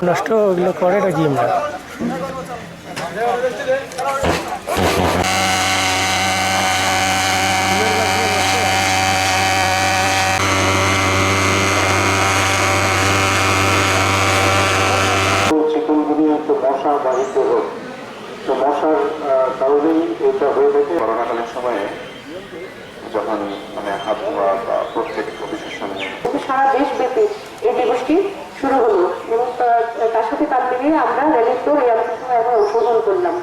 নষ্ট ওগুলো করে রাখি আমরা। চিকুনগুনিয়া তো মশা বাহিত রোগ, তো মশার কারণেই এটা হয়ে থাকে। করোনাকালীন সময়ে যখন হাত ধোয়া বা প্রত্যেক অফিসের সামনে সারা দেশব্যাপী এই দিবসটি শুরু হলো এবং তার সাথে তাল মিলিয়ে আমরা র্যালির তোর এই আলোচনা এখন অংশগ্রহণ করলাম।